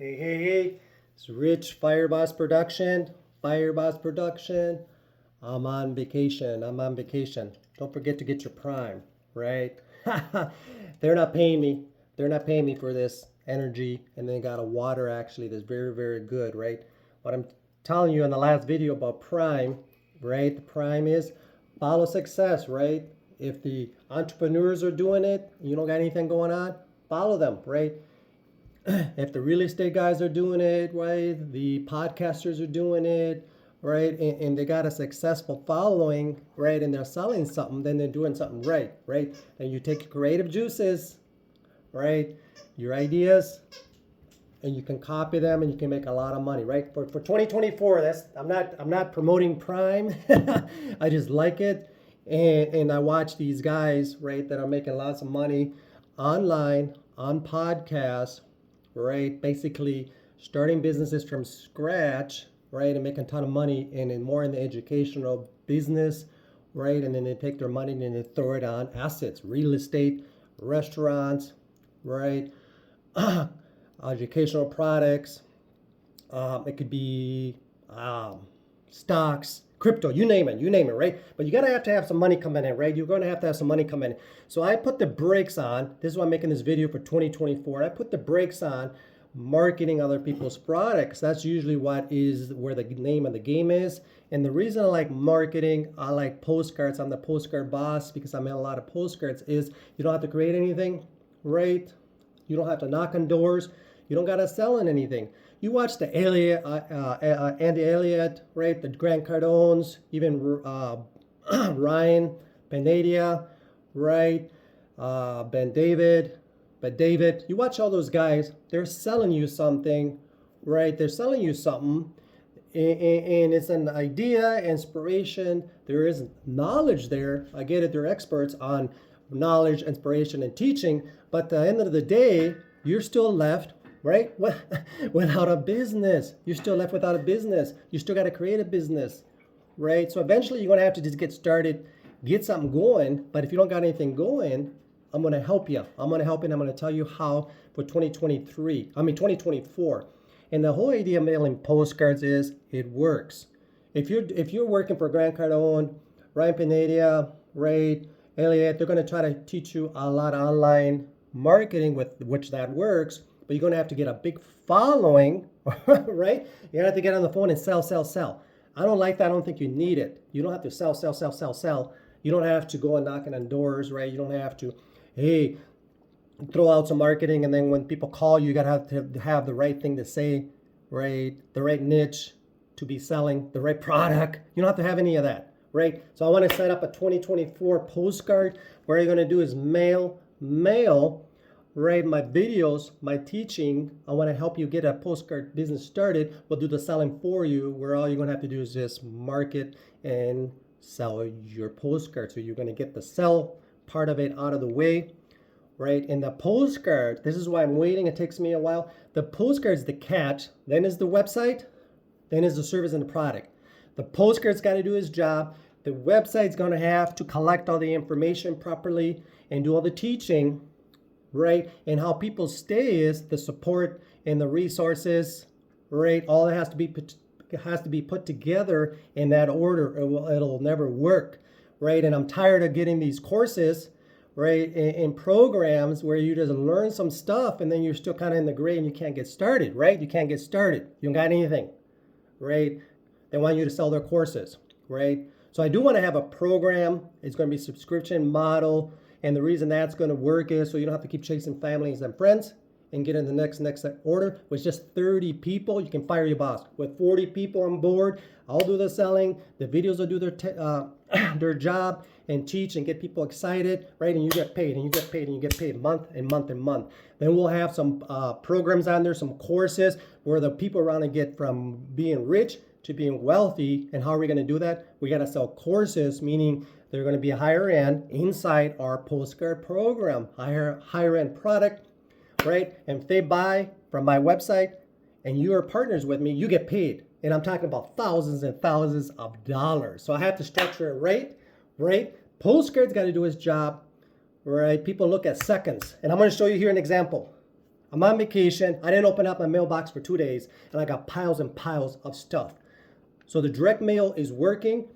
Hey, it's Rich Fireboss Production. Fireboss Production. I'm on vacation. Don't forget to get your Prime, right? They're not paying me. They're not paying me for this energy. And they got a water actually that's very, very good, right? What I'm telling you in the last video about Prime, right? The Prime is follow success, right? If the entrepreneurs are doing it, you don't got anything going on, follow them, right? If the real estate guys are doing it, right? The podcasters are doing it, right? And they got a successful following, right? And they're selling something, then they're doing something right, right? And you take your creative juices, right? Your ideas, and you can copy them and you can make a lot of money, right? For 2024, I'm not promoting Prime. I just like it. And I watch these guys, right, that are making lots of money online, on podcasts, right? Basically starting businesses from scratch, right? And making a ton of money and more in the educational business, right? And then they take their money and they throw it on assets, real estate, restaurants, right? Educational products. It could be stocks, crypto, you name it, right? But you gotta have to have some money coming in, right? You're gonna have to have some money coming in. So I put the brakes on. This is why I'm making this video for 2024. I put the brakes on marketing other people's products. That's usually where the name of the game is. And the reason I like marketing, I like postcards. I'm the postcard boss because I made a lot of postcards. Is you don't have to create anything, right? You don't have to knock on doors. You don't gotta sell anything. You watch the Andy Elliott, right? The Grant Cardones, even Ryan Benadia, right? Ben David. You watch all those guys. They're selling you something, right? They're selling you something, and it's an idea, inspiration. There is knowledge there. I get it. They're experts on knowledge, inspiration, and teaching. But at the end of the day, you're still left, right? Without a business. You're still left without a business. You still got to create a business, right? So eventually you're going to have to just get started, get something going. But if you don't got anything going, I'm going to help you. I'm going to tell you how for 2024. And the whole idea of mailing postcards is it works. If you're working for Grant Cardone, Ryan Pineda, Ray Elliott, they're going to try to teach you a lot of online marketing with which that works. But you're going to have to get a big following, right? You're going to have to get on the phone and sell. I don't like that. I don't think you need it. You don't have to sell. You don't have to go and knocking on doors, right? You don't have to, hey, throw out some marketing. And then when people call you, you got to have the right thing to say, right? The right niche to be selling, the right product. You don't have to have any of that, right? So I want to set up a 2024 postcard. What you're going to do is mail, right, my videos, my teaching. I want to help you get a postcard business started. We'll do the selling for you, where all you're going to have to do is just market and sell your postcard. So you're going to get the sell part of it out of the way, right? And the postcard, this is why I'm waiting. It takes me a while. The postcard is the catch, then is the website, then is the service and the product. The postcard's got to do its job. The website's going to have to collect all the information properly and do all the teaching, right? And how people stay is the support and the resources, right? All it has to be put together in that order. It'll never work, right? And I'm tired of getting these courses, right, in programs where you just learn some stuff and then you're still kind of in the gray and you can't get started, right? You can't get started. You don't got anything, right? They want you to sell their courses, right? So I do want to have a program. It's going to be a subscription model. And the reason that's going to work is so you don't have to keep chasing families and friends and get in the next order. With just 30 people, you can fire your boss. With 40 people on board, I'll do the selling. The videos will do their job and teach and get people excited, right? And you get paid, and you get paid, and you get paid month and month and month. Then we'll have some programs on there, some courses where the people around to get from being rich to being wealthy. And how are we going to do that? We got to sell courses, meaning they're going to be higher end inside our postcard program, higher end product, right? And if they buy from my website and you are partners with me, you get paid. And I'm talking about thousands and thousands of dollars. So I have to structure it right? Postcard's got to do its job, right? People look at seconds. And I'm going to show you here an example. I'm on vacation. I didn't open up my mailbox for 2 days, and I got piles and piles of stuff. So the direct mail is working.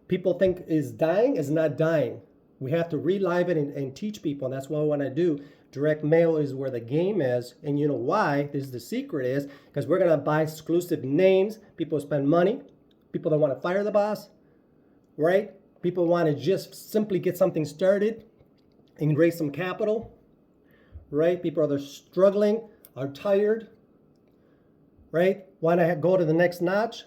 People think it's dying. It's not dying. We have to relive it and teach people, and that's what I want to do. Direct mail is where the game is, and you know why? This is the secret is because we're going to buy exclusive names. People spend money. People that want to fire the boss, right? People want to just simply get something started and raise some capital, right? People are struggling, are tired, right? Want to go to the next notch,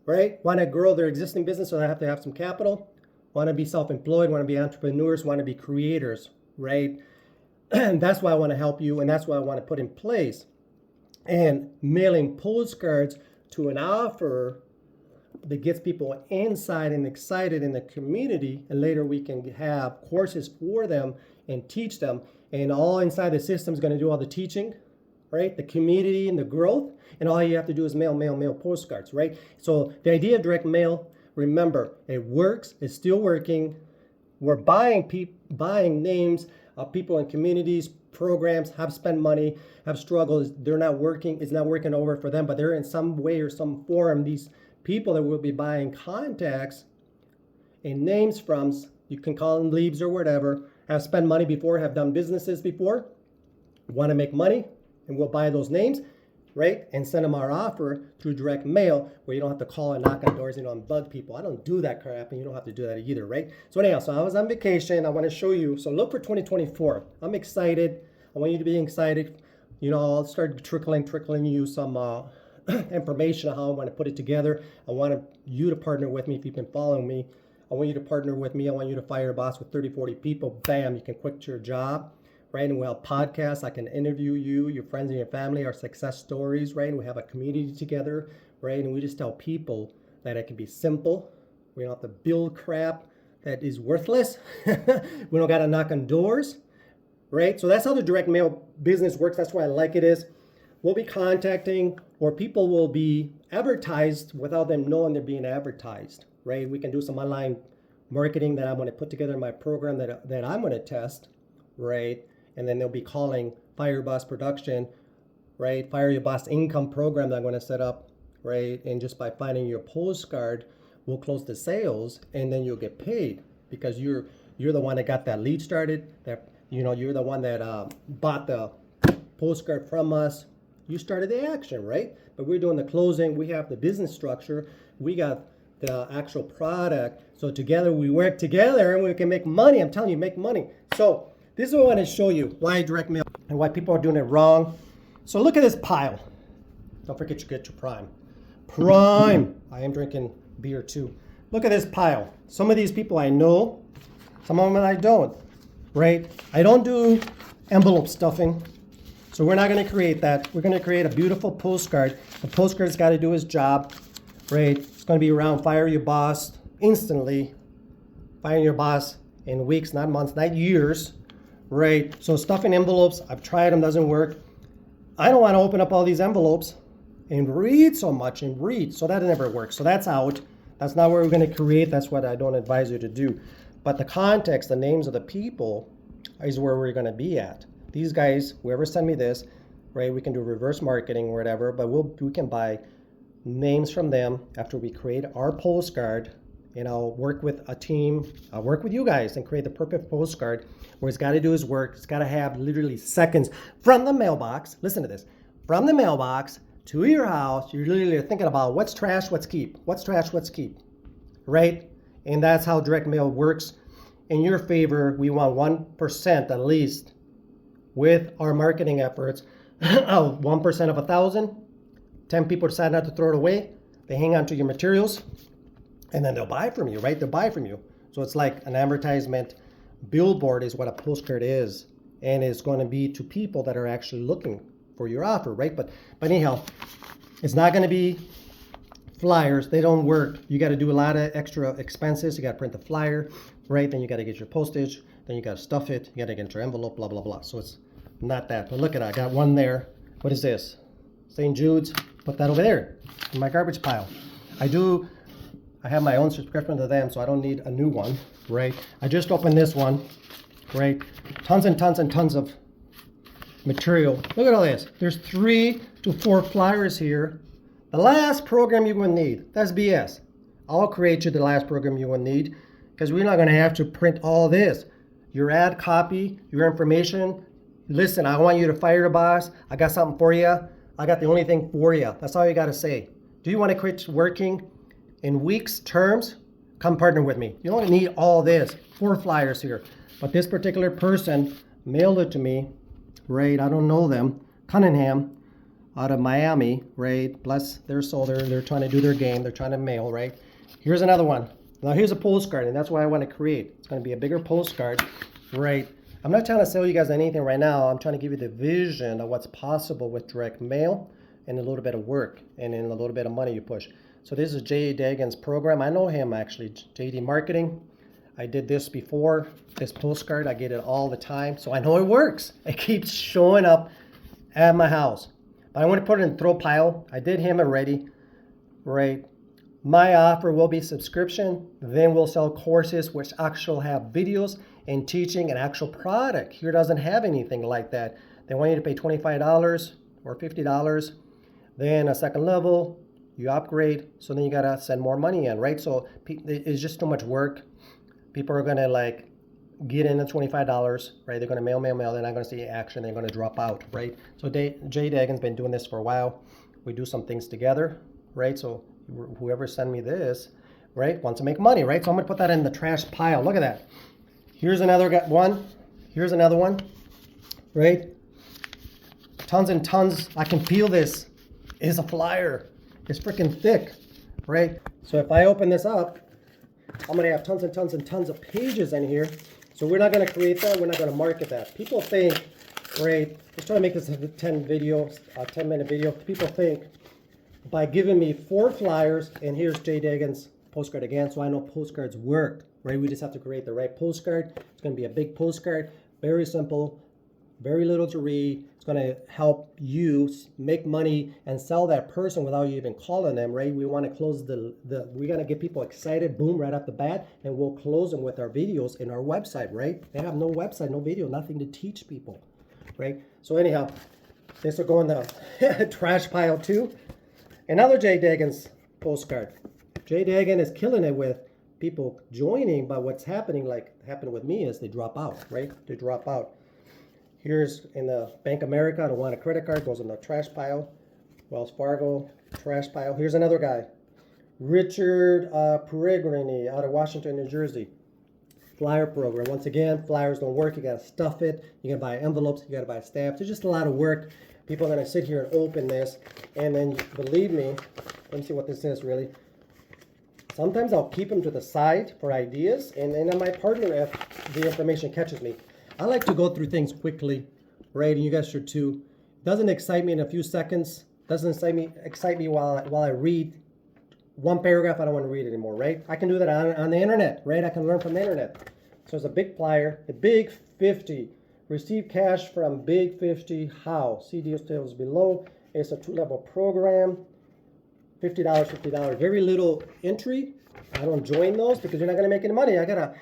right? Want to grow their existing business, so they have to have some capital. Want to be self-employed, want to be entrepreneurs, want to be creators, right? And that's why I want to help you, and that's what I want to put in place. And mailing postcards to an offer that gets people inside and excited in the community, and later we can have courses for them and teach them, and all inside the system is going to do all the teaching, right? The community and the growth, and all you have to do is mail postcards, right? So the idea of direct mail, remember, it works, it's still working. We're buying names of people in communities, programs, have spent money, have struggled, they're not working, it's not working over for them, but they're in some way or some form, these people that will be buying contacts and names from, you can call them leads or whatever, have spent money before, have done businesses before, want to make money, and we'll buy those names, right? And send them our offer through direct mail where you don't have to call and knock on doors, and bug people. I don't do that crap, and you don't have to do that either, right? So anyhow, so I was on vacation. I want to show you. So look for 2024. I'm excited. I want you to be excited. You know, I'll start trickling you some information on how I want to put it together. I want you to partner with me if you've been following me. I want you to partner with me. I want you to fire a boss with 30, 40 people. Bam, you can quit your job, right? And we'll have podcasts. I can interview you, your friends and your family, our success stories, right? And we have a community together, right? And we just tell people that it can be simple. We don't have to build crap that is worthless. We don't got to knock on doors, right? So that's how the direct mail business works. That's why I like it is we'll be contacting, or people will be advertised without them knowing they're being advertised, right? We can do some online marketing that I'm going to put together in my program that I'm going to test, right? And then they'll be calling Fire Your Boss Production, right? Fire Your Boss Income program that I'm going to set up, right? And just by finding your postcard, we'll close the sales, and then you'll get paid because you're the one that got that lead started. That you're the one that bought the postcard from us. You started the action, right? But we're doing the closing. We have the business structure. We got the actual product. So together we work together and we can make money. I'm telling you, make money. So this is what I want to show you why direct mail and why people are doing it wrong. So look at this pile. Don't forget to get your prime. Prime. I am drinking beer too. Look at this pile. Some of these people I know, some of them I don't, right? I don't do envelope stuffing. So we're not going to create that. We're going to create a beautiful postcard. The postcard's got to do its job, right? It's going to be around Fire Your Boss instantly. Fire Your Boss in weeks, not months, not years, right? So stuffing envelopes, I've tried them, doesn't work. I don't want to open up all these envelopes and read so much and read. So that never works. So that's out. That's not what we're going to create. That's what I don't advise you to do. But the context, the names of the people is where we're going to be at. These guys, whoever sent me this, right, we can do reverse marketing or whatever, but we can buy names from them after we create our postcard, and I'll work with a team. I'll work with you guys and create the perfect postcard where it's got to do is work. It's got to have literally seconds from the mailbox. Listen to this. From the mailbox to your house, you're literally thinking about what's trash, what's keep. What's trash, what's keep, right? And that's how direct mail works. In your favor, we want 1% at least with our marketing efforts. 1% of 1,000, 10 people decide not to throw it away. They hang on to your materials, and then they'll buy from you, right? They'll buy from you. So it's like an advertisement billboard is what a postcard is, and it's going to be to people that are actually looking for your offer, right? But anyhow, it's not going to be flyers. They don't work. You got to do a lot of extra expenses. You got to print the flyer, right? Then you got to get your postage. Then you got to stuff it. You got to get your envelope, blah, blah, blah. So it's not that. But look at that. I got one there. What is this? St. Jude's. Put that over there in my garbage pile. I have my own subscription to them, so I don't need a new one, right? I just opened this one, right? Tons and tons and tons of material. Look at all this. There's 3 to 4 flyers here. The last program you will need. That's BS. I'll create you the last program you will need because we're not going to have to print all this. Your ad copy, your information. Listen, I want you to fire your boss. I got something for you. I got the only thing for you. That's all you got to say. Do you want to quit working in weeks, terms? Come partner with me. You don't need all this. 4 flyers here. But this particular person mailed it to me, right? I don't know them. Cunningham out of Miami, right? Bless their soul. They're trying to do their game. They're trying to mail, right? Here's another one. Now here's a postcard, and that's what I want to create. It's going to be a bigger postcard, right? I'm not trying to sell you guys anything right now. I'm trying to give you the vision of what's possible with direct mail and a little bit of work and then a little bit of money you push. So this is J. Dagan's program. I know him actually, JD Marketing. I did this before, this postcard. I get it all the time. So I know it works. It keeps showing up at my house. But I want to put it in the throw pile. I did him already, right? My offer will be subscription. Then we'll sell courses which actually have videos and teaching an actual product. Here doesn't have anything like that. They want you to pay $25 or $50. Then a second level, you upgrade. So then you got to send more money in, right? So it's just too much work. People are going to like get in the $25, right? They're going to mail. They're not going to see action. They're going to drop out, right? So Jay Dagan's been doing this for a while. We do some things together, right? So whoever sent me this, right, wants to make money, right? So I'm going to put that in the trash pile. Look at that. Here's another one. Here's another one, right? Tons and tons. I can feel this. It's a flyer. It's freaking thick, right? So if I open this up, I'm going to have tons and tons and tons of pages in here. So we're not going to create that. We're not going to market that. People think, right, let's try to make this a 10-minute video. People think by giving me 4 flyers, and here's J. Dagan's postcard again, so I know postcards work, right? We just have to create the right postcard. It's going to be a big postcard, very simple, very little to read. It's going to help you make money and sell that person without you even calling them, right? We want to close we're going to get people excited, boom, right off the bat, and we'll close them with our videos in our website, right? They have no website, no video, nothing to teach people, right? So anyhow, this will go in the trash pile too. Another J. Dagan's postcard. J. Dagan is killing it with people joining, but what's happening, like happened with me, is they drop out, right? They drop out. Here's in the Bank America, I don't want a credit card, goes in the trash pile. Wells Fargo, trash pile. Here's another guy. Richard Peregrini out of Washington, New Jersey. Flyer program. Once again, flyers don't work. You got to stuff it. You got to buy envelopes. You got to buy stamps. There's just a lot of work. People are going to sit here and open this. And then, believe me, let me see what this is really. Sometimes I'll keep them to the side for ideas. And then I might partner if the information catches me. I like to go through things quickly, right? And you guys should too. Doesn't excite me in a few seconds. Doesn't excite me while I read one paragraph. I don't want to read anymore, right? I can do that on the internet, right? I can learn from the internet. So it's a big flyer, the Big 50. Receive cash from Big 50. How? See details below. It's a 2-level program. $50, $50. Very little entry. I don't join those because you're not going to make any money. I gotta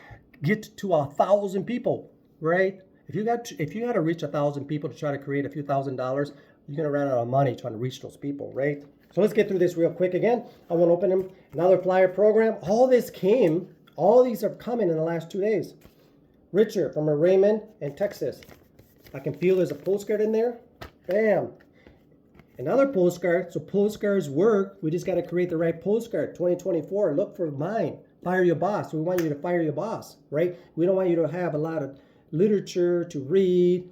get to 1,000 people. Right? If you got to reach 1,000 people to try to create a few $1,000s, you're gonna run out of money trying to reach those people, right? So let's get through this real quick again. I want to open them. Another flyer program. All these are coming in the last 2 days. Richard from Raymond in Texas. I can feel there's a postcard in there. Bam. Another postcard. So postcards work. We just got to create the right postcard. 2024. Look for mine. Fire your boss. We want you to fire your boss, right? We don't want you to have a lot of literature to read,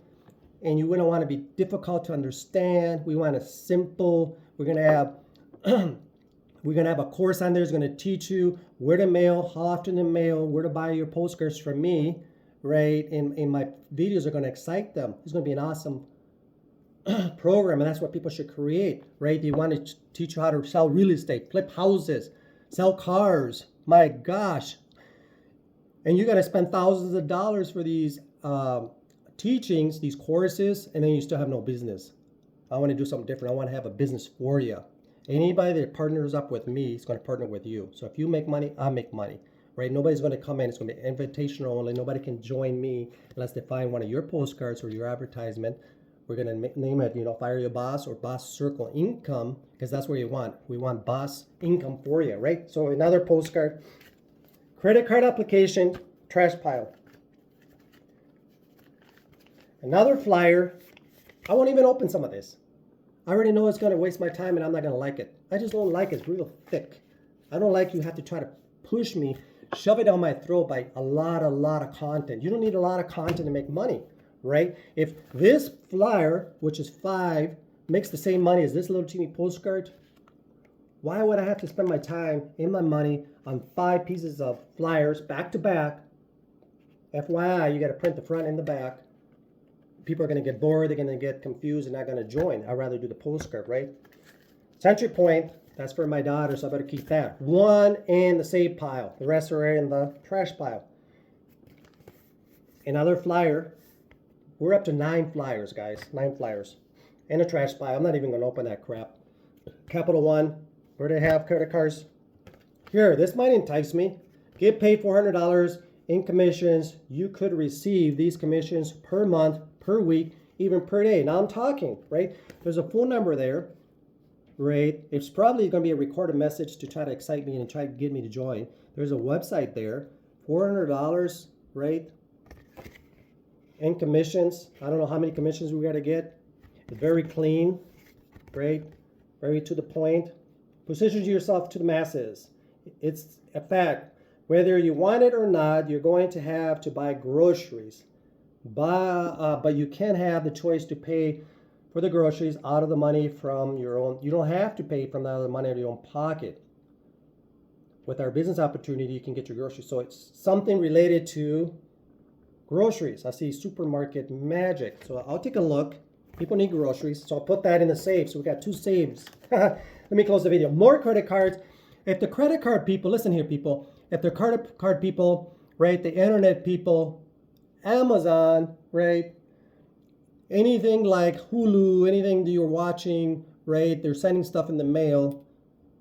and you wouldn't want to be difficult to understand. We want a simple. We're gonna have a course on there. It's gonna teach you where to mail, how often to mail, where to buy your postcards from me, right? And my videos are gonna excite them. It's gonna be an awesome program, and that's what people should create, right? They want to teach you how to sell real estate, flip houses, sell cars. My gosh. And you got to spend thousands of dollars for these teachings, these courses, and then you still have no business. I want to do something different. I want to have a business for you. Anybody that partners up with me is going to partner with you. So if you make money, I make money, right? Nobody's going to come in. It's going to be invitational only. Nobody can join me unless they find one of your postcards or your advertisement, We're going to name it, Fire Your Boss or Boss Circle Income, because that's what you want. We want boss income for you, right? So another postcard. Credit card application, trash pile. Another flyer. I won't even open some of this. I already know it's going to waste my time and I'm not going to like it. I just don't like it. It's real thick. I don't like you have to try to push me, shove it down my throat by a lot of content. You don't need a lot of content to make money, right? If this flyer, which is 5, makes the same money as this little teeny postcard, why would I have to spend my time and my money on 5 pieces of flyers back to back? FYI, you got to print the front and the back. People are going to get bored, they're going to get confused, and not going to join. I'd rather do the postcard, right? Century Point, that's for my daughter, so I better keep that. 1 in the save pile. The rest are in the trash pile. Another flyer. We're up to 9 flyers, guys. 9 flyers. In a trash pile. I'm not even going to open that crap. Capital One, where they have credit cards. Here, this might entice me. Get paid $400 in commissions. You could receive these commissions per month, per week, even per day. Now I'm talking, right? There's a phone number there, right? It's probably going to be a recorded message to try to excite me and try to get me to join. There's a website there, $400, right? In commissions. I don't know how many commissions we got to get. It's very clean, right? Very to the point. Positions yourself to the masses. It's a fact. Whether you want it or not, you're going to have to buy groceries. But you can have the choice to pay for the groceries out of the money from your own. You don't have to pay from the money out of your own pocket. With our business opportunity, you can get your groceries. So it's something related to groceries. I see supermarket magic. So I'll take a look. People need groceries. So I'll put that in the save. So we got 2 saves. Let me close the video. More credit cards. If the credit card people, listen here, people. If the credit card people, right, the internet people, Amazon, right, anything like Hulu, anything that you're watching, right, they're sending stuff in the mail,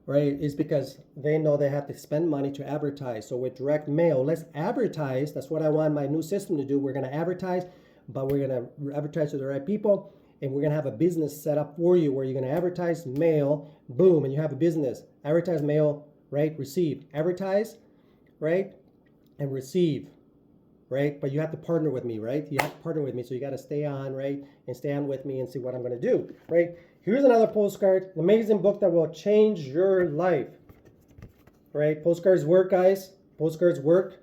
right, is because they know they have to spend money to advertise. So with direct mail, let's advertise. That's what I want my new system to do. We're going to advertise, but we're going to advertise to the right people, and we're going to have a business set up for you where you're going to advertise, mail, boom, and you have a business. Advertise, mail, right, receive. Advertise, right, and receive. Right? But you have to partner with me, right? You have to partner with me. So you got to stay on, right? And stay on with me and see what I'm going to do, right? Here's another postcard, an amazing book that will change your life, right? Postcards work, guys. Postcards work.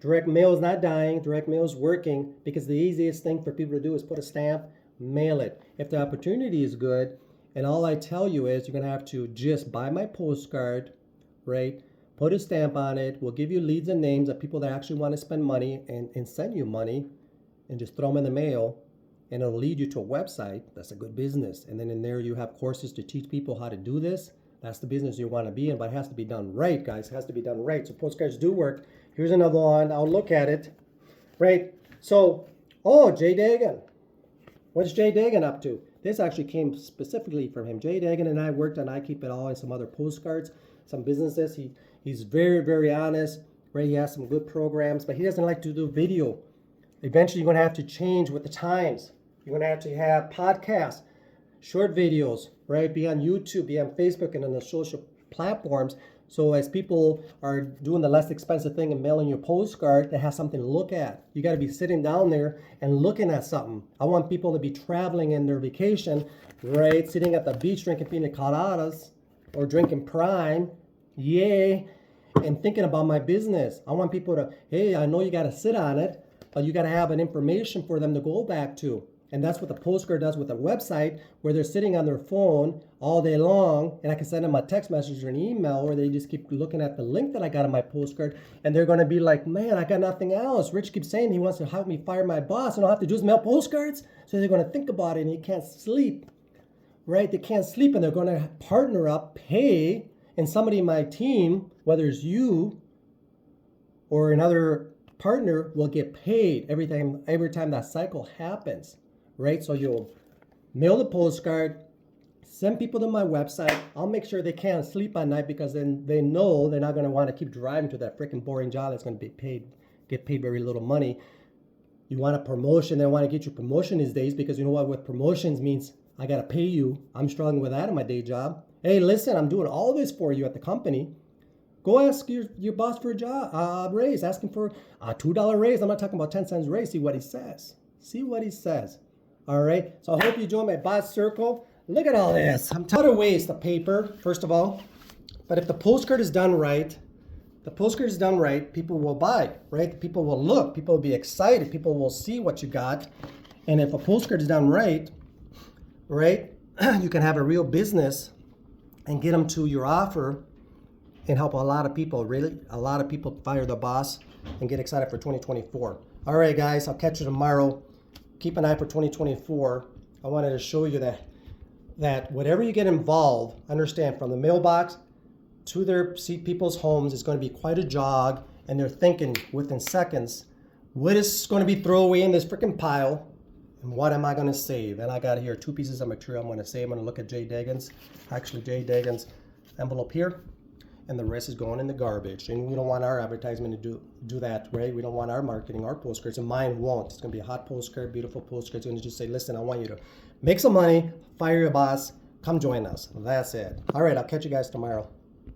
Direct mail is not dying. Direct mail is working because the easiest thing for people to do is put a stamp, mail it. If the opportunity is good, and all I tell you is you're going to have to just buy my postcard, right? Put a stamp on it. We'll give you leads and names of people that actually want to spend money and send you money and just throw them in the mail. And it'll lead you to a website. That's a good business. And then in there you have courses to teach people how to do this. That's the business you want to be in, but it has to be done right, guys. It has to be done right. So postcards do work. Here's another one. I'll look at it. Right? So, Jay Dagan. What's Jay Dagan up to? This actually came specifically from him. Jay Dagan and I worked on I Keep It All and some other postcards, some businesses. He's very, very honest, right? He has some good programs, but he doesn't like to do video. Eventually, you're going to have to change with the times. You're going to have podcasts, short videos, right? Be on YouTube, be on Facebook, and on the social platforms. So as people are doing the less expensive thing and mailing your postcard, they have something to look at. You got to be sitting down there and looking at something. I want people to be traveling in their vacation, right? Sitting at the beach drinking pina coladas or drinking Prime. Yay. And thinking about my business. I want people to, hey, I know you got to sit on it, but you got to have an information for them to go back to. And that's what the postcard does with a website where they're sitting on their phone all day long, and I can send them a text message or an email where they just keep looking at the link that I got on my postcard, and they're going to be like, man, I got nothing else. Rich keeps saying he wants to help me fire my boss, and all I have to do is mail postcards. So they're going to think about it, and you can't sleep, right? They can't sleep, and they're going to partner up, pay, and somebody in my team, whether it's you or another partner, will get paid every time that cycle happens, right? So you'll mail the postcard, send people to my website. I'll make sure they can't sleep at night because then they know they're not going to want to keep driving to that freaking boring job that's going to get paid very little money. You want a promotion, they want to get you promotion these days because you know what? With promotions means I got to pay you. I'm struggling with that in my day job. Hey, listen, I'm doing all this for you at the company. Go ask your boss for a job, raise. Ask him for a $2 raise. I'm not talking about 10 cents raise. See what he says. See what he says. All right. So I hope you join my boss circle. Look at all this. I'm tired of waste of paper, first of all. But if the postcard is done right, people will buy, right? People will look. People will be excited. People will see what you got. And if a postcard is done right, you can have a real business and get them to your offer and help a lot of people, really. A lot of people fire their boss and get excited for 2024. All right, guys, I'll catch you tomorrow. Keep an eye for 2024. I wanted to show you that whatever you get involved, understand from the mailbox to their people's homes is going to be quite a jog, and they're thinking within seconds, what is going to be thrown away in this freaking pile, and what am I going to save? And I got here 2 pieces of material I'm going to save. I'm going to look at Jay Dagan's envelope here, and the rest is going in the garbage. And we don't want our advertisement to do that, right? We don't want our marketing, our postcards, and mine won't. It's going to be a hot postcard, beautiful postcard. It's going to just say, listen, I want you to make some money, fire your boss, come join us. That's it. All right, I'll catch you guys tomorrow.